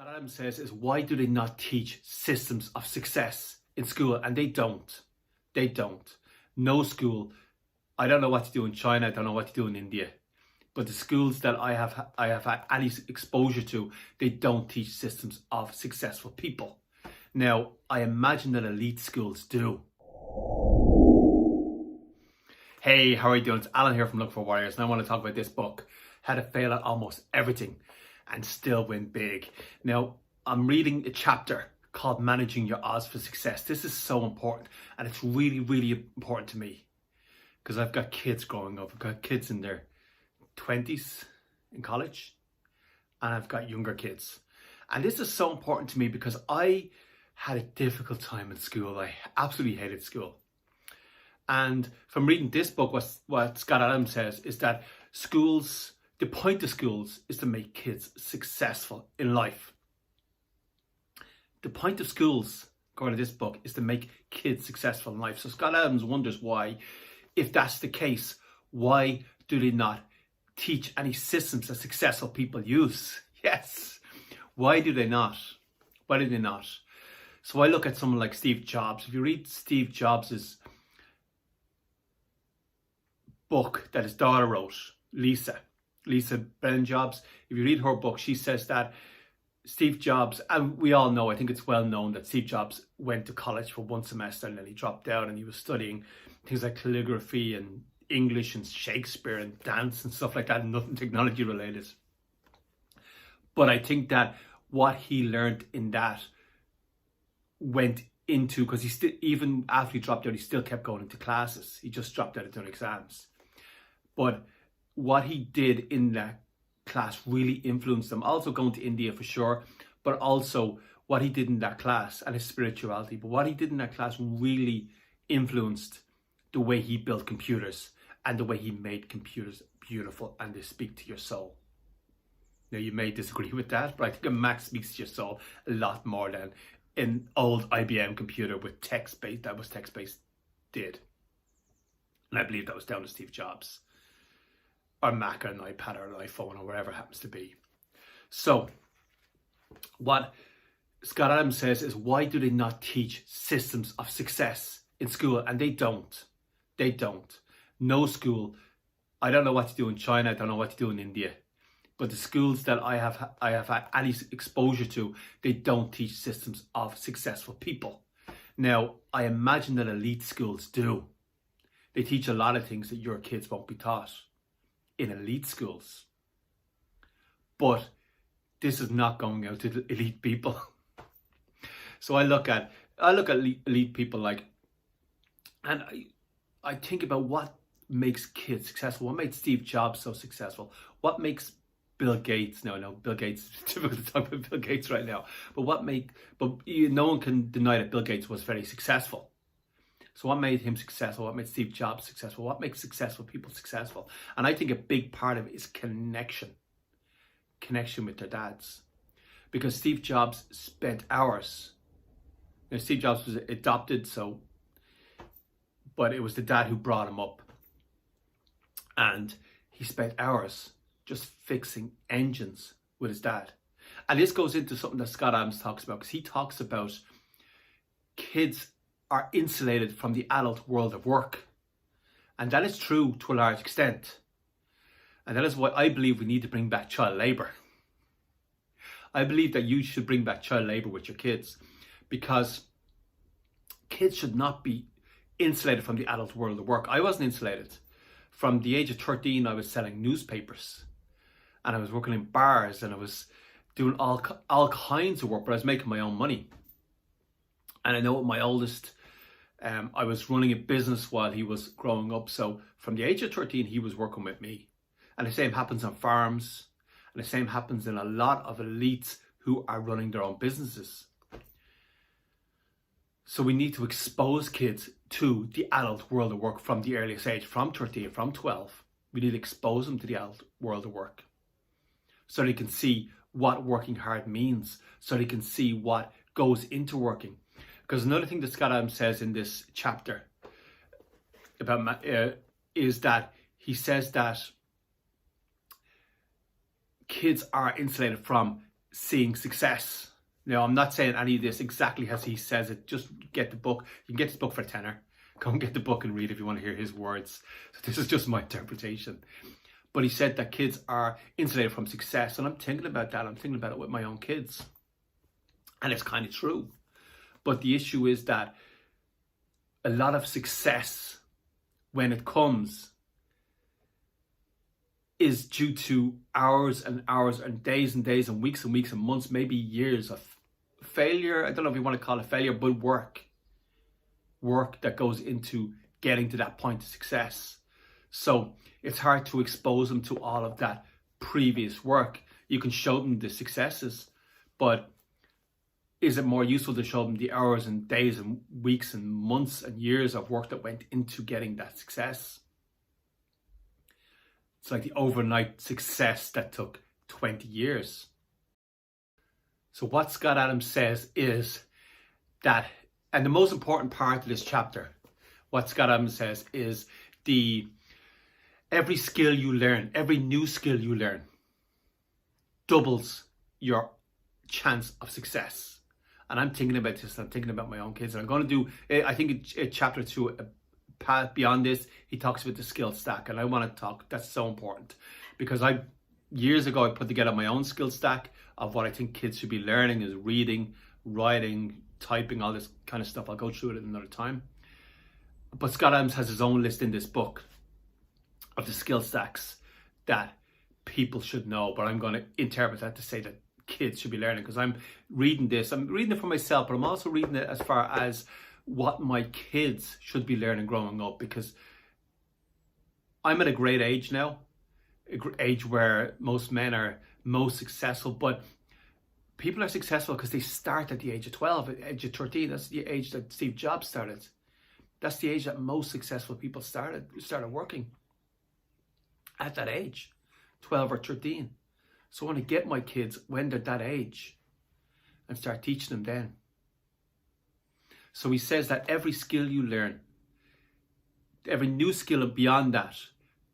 Scott Adams says is, why do they not teach systems of success in school? And they don't. They don't. No school. I don't know what to do in China. I don't know what to do in India. But the schools that I have had any exposure to, they don't teach systems of successful people. Now, I imagine that elite schools do. Hey, how are you doing? It's Alan here from Look for Warriors, and I want to talk about this book, How to Fail at Almost Everything and Still Win Big. Now, I'm reading a chapter called Managing Your Odds for Success. This is so important, and it's really, really important to me because I've got kids growing up. I've got kids in their 20s in college, and I've got younger kids. And this is so important to me because I had a difficult time in school. I absolutely hated school. And from reading this book, what Scott Adams says is that schools, the point of schools is to make kids successful in life. The point of schools, according to this book, is to make kids successful in life. So Scott Adams wonders why, if that's the case, why do they not teach any systems that successful people use? Yes. Why do they not? Why do they not? So I look at someone like Steve Jobs. If you read Steve Jobs's book that his daughter wrote, Lisa Brennan Jobs, if you read her book, she says that Steve Jobs, and we all know, I think it's well known that Steve Jobs went to college for one semester and then he dropped out and he was studying things like calligraphy and English and Shakespeare and dance and stuff like that, nothing technology related. But I think that what he learned in that went into, because he still, even after he dropped out, he still kept going into classes. He just dropped out of doing exams. But what he did in that class really influenced him. Also going to India for sure, but also what he did in that class and his spirituality. But what he did in that class really influenced the way he built computers and the way he made computers beautiful and they speak to your soul. Now, you may disagree with that, but I think a Mac speaks to your soul a lot more than an old IBM computer with text-based did. And I believe that was down to Steve Jobs, or Mac, or an iPad, or an iPhone, or whatever it happens to be. So what Scott Adams says is, why do they not teach systems of success in school? And they don't. They don't. No school. I don't know what to do in China. I don't know what to do in India. But the schools that I have had any exposure to, they don't teach systems of successful people. Now, I imagine that elite schools do. They teach a lot of things that your kids won't be taught in elite schools. But this is not going out to the elite people. So I look at elite people like, and I think about what makes kids successful. What made Steve Jobs so successful? What makes Bill Gates? No, Bill Gates, it's difficult to talk about Bill Gates right now. But no one can deny that Bill Gates was very successful. So what made him successful? What made Steve Jobs successful? What makes successful people successful? And I think a big part of it is connection with their dads. Because Steve Jobs spent hours. Now, Steve Jobs was adopted, but it was the dad who brought him up. And he spent hours just fixing engines with his dad. And this goes into something that Scott Adams talks about, because he talks about kids are insulated from the adult world of work. And that is true to a large extent. And that is why I believe we need to bring back child labour. I believe that you should bring back child labour with your kids, because kids should not be insulated from the adult world of work. I wasn't insulated. From the age of 13, I was selling newspapers, and I was working in bars, and I was doing all kinds of work, but I was making my own money. And I know with my oldest, I was running a business while he was growing up. So from the age of 13, he was working with me. And the same happens on farms, and the same happens in a lot of elites who are running their own businesses. So we need to expose kids to the adult world of work from the earliest age, from 13, from 12. We need to expose them to the adult world of work so they can see what working hard means, so they can see what goes into working. Because another thing that Scott Adams says in this chapter about is that he says that kids are insulated from seeing success. Now, I'm not saying any of this exactly as he says it. Just get the book. You can get this book for a tenner. Go and get the book and read if you want to hear his words. So this is just my interpretation. But he said that kids are insulated from success. And I'm thinking about that. I'm thinking about it with my own kids. And it's kind of true. But the issue is that a lot of success, when it comes, is due to hours and hours and days and weeks and months, maybe years of failure. I don't know if you want to call it failure, but work that goes into getting to that point of success. So it's hard to expose them to all of that previous work. You can show them the successes, but is it more useful to show them the hours and days and weeks and months and years of work that went into getting that success? It's like the overnight success that took 20 years. So what Scott Adams says is that, and the most important part of this chapter, what Scott Adams says is every skill you learn, every new skill you learn, doubles your chance of success. And I'm thinking about this, I'm thinking about my own kids. And I'm going to do, I think in chapter 2, beyond this, he talks about the skill stack. And I want to talk, that's so important. Because years ago, I put together my own skill stack of what I think kids should be learning is reading, writing, typing, all this kind of stuff. I'll go through it at another time. But Scott Adams has his own list in this book of the skill stacks that people should know. But I'm going to interpret that to say that kids should be learning, because I'm reading it for myself, but I'm also reading it as far as what my kids should be learning growing up, because I'm at a great age now, age where most men are most successful, but people are successful because they start at the age of 12, at the age of 13. That's the age that Steve Jobs started. That's the age that most successful people started working, at that age, 12 or 13. So I want to get my kids when they're that age and start teaching them then. So he says that every skill you learn, every new skill beyond that,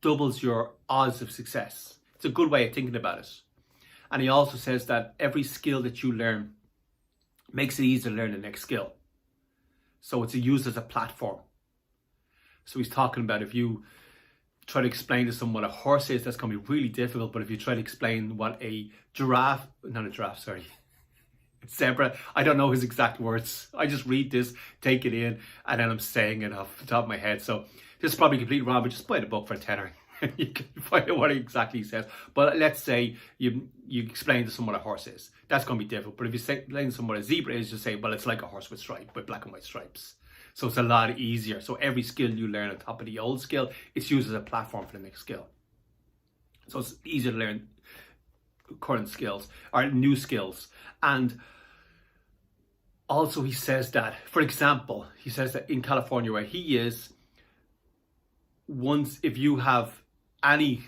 doubles your odds of success. It's a good way of thinking about it. And he also says that every skill that you learn makes it easier to learn the next skill. So it's used as a platform. So he's talking about if you try to explain to someone what a horse is, that's going to be really difficult. But if you try to explain what a zebra, I don't know his exact words. I just read this, take it in, and then I'm saying it off the top of my head. So this is probably completely wrong, but just buy the book for a tenner. You can find out what he exactly says. But let's say you explain to someone what a horse is. That's going to be difficult. But if you explain to someone what a zebra is, just say, well, it's like a horse with black and white stripes. So it's a lot easier. So every skill you learn on top of the old skill, it's used as a platform for the next skill. So it's easier to learn current skills or new skills. And also he says that, for example, he says that in California where he is, if you have any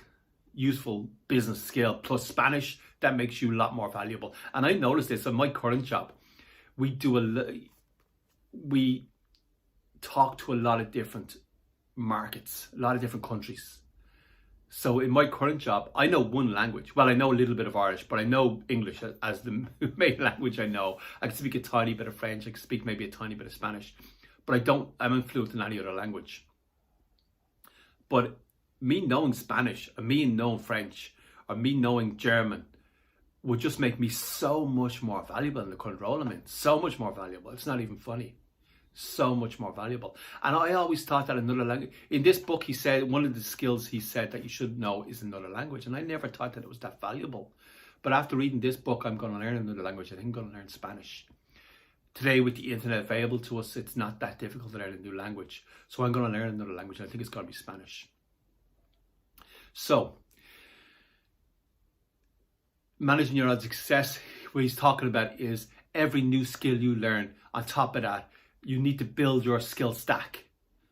useful business skill plus Spanish, that makes you a lot more valuable. And I noticed this in my current job. We talk to a lot of different markets, a lot of different countries. So in my current job, I know one language. Well, I know a little bit of Irish, but I know English as the main language I know. I can speak a tiny bit of French. I can speak maybe a tiny bit of Spanish, but I'm fluent in any other language. But me knowing Spanish, or me knowing French, or me knowing German would just make me so much more valuable in the current role I'm in. So much more valuable. It's not even funny. So much more valuable. And I always thought that another language, in this book he said, one of the skills he said that you should know is another language. And I never thought that it was that valuable. But after reading this book, I'm going to learn another language. I think I'm going to learn Spanish. Today, with the internet available to us, it's not that difficult to learn a new language. So I'm going to learn another language. I think it's going to be Spanish. So, managing your odds of success, what he's talking about is every new skill you learn, on top of that, you need to build your skill stack.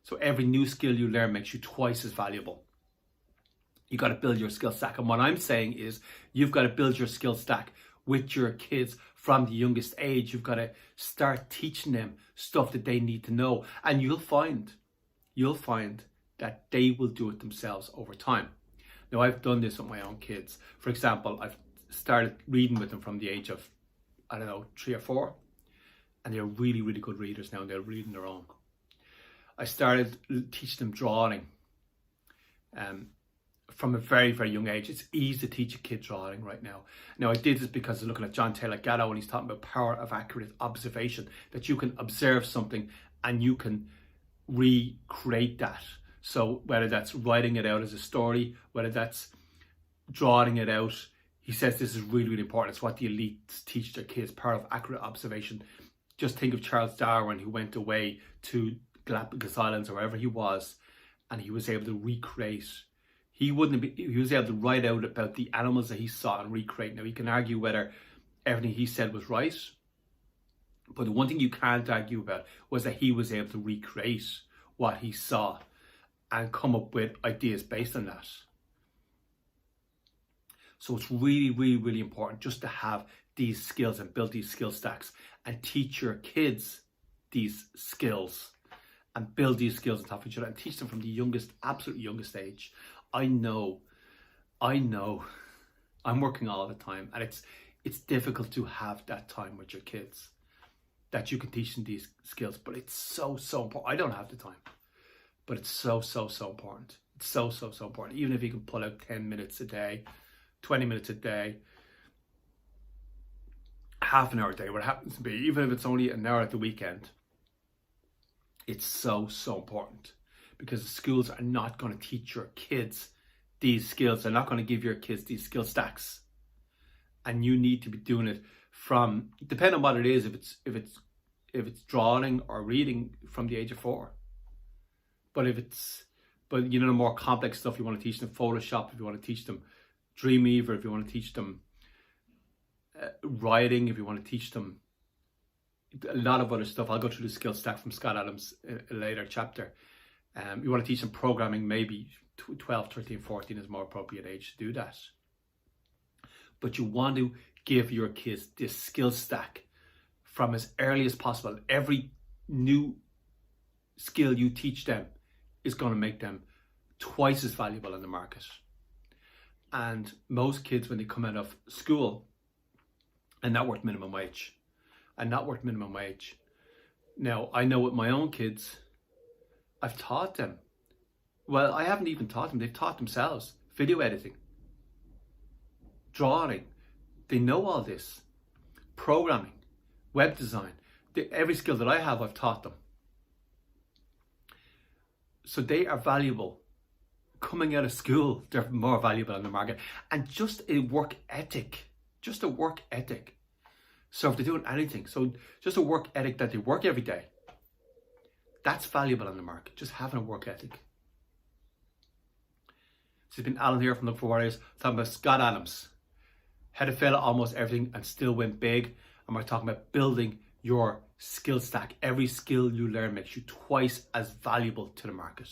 So every new skill you learn makes you twice as valuable. You got to build your skill stack. And what I'm saying is you've got to build your skill stack with your kids from the youngest age. You've got to start teaching them stuff that they need to know. And you'll find that they will do it themselves over time. Now, I've done this with my own kids. For example, I've started reading with them from the age of, I don't know, 3 or 4. And they're really, really good readers now, and they're reading their own. I started teaching them drawing from a very, very young age. It's easy to teach a kid drawing right now. Now, I did this because I'm looking at John Taylor Gatto, and he's talking about power of accurate observation, that you can observe something and you can recreate that. So whether that's writing it out as a story, whether that's drawing it out, he says this is really, really important. It's what the elites teach their kids, power of accurate observation. Just think of Charles Darwin, who went away to Galapagos Islands or wherever he was, and he was able to recreate. He was able to write out about the animals that he saw and recreate. Now, you can argue whether everything he said was right, but the one thing you can't argue about was that he was able to recreate what he saw and come up with ideas based on that. So it's really, really, really important just to have these skills and build these skill stacks and teach your kids these skills and build these skills on top of each other and teach them from the youngest, absolute youngest age. I know, I'm working all the time, and it's difficult to have that time with your kids that you can teach them these skills, but it's so important. I don't have the time, but it's so important. It's so important. Even if you can pull out 10 minutes a day, 20 minutes a day, half an hour a day, what it happens to be, even if it's only an hour at the weekend, it's so important, because the schools are not going to teach your kids these skills. They're not going to give your kids these skill stacks, and you need to be doing it from, depending on what it is, if it's drawing or reading, from the age of 4. But you know, the more complex stuff, you want to teach them Photoshop, if you want to teach them Dreamweaver, if you want to teach them writing, if you want to teach them a lot of other stuff. I'll go through the skill stack from Scott Adams in a later chapter. You want to teach them programming, maybe 12, 13, 14 is more appropriate age to do that. But you want to give your kids this skill stack from as early as possible. Every new skill you teach them is going to make them twice as valuable in the market. And most kids, when they come out of school, are not worth minimum wage. Now, I know with my own kids, I've taught them. Well, I haven't even taught them. They've taught themselves. Video editing, drawing. They know all this. Programming, web design. Every skill that I have, I've taught them. So they are valuable. Coming out of school, they're more valuable in the market. And just a work ethic. So if they're doing anything, so just a work ethic that they work every day, that's valuable in the market. Just having a work ethic. This has been Alan here from Look for Warriors, talking about Scott Adams, how to fail at almost everything and still win big. And we're talking about building your skill stack. Every skill you learn makes you twice as valuable to the market.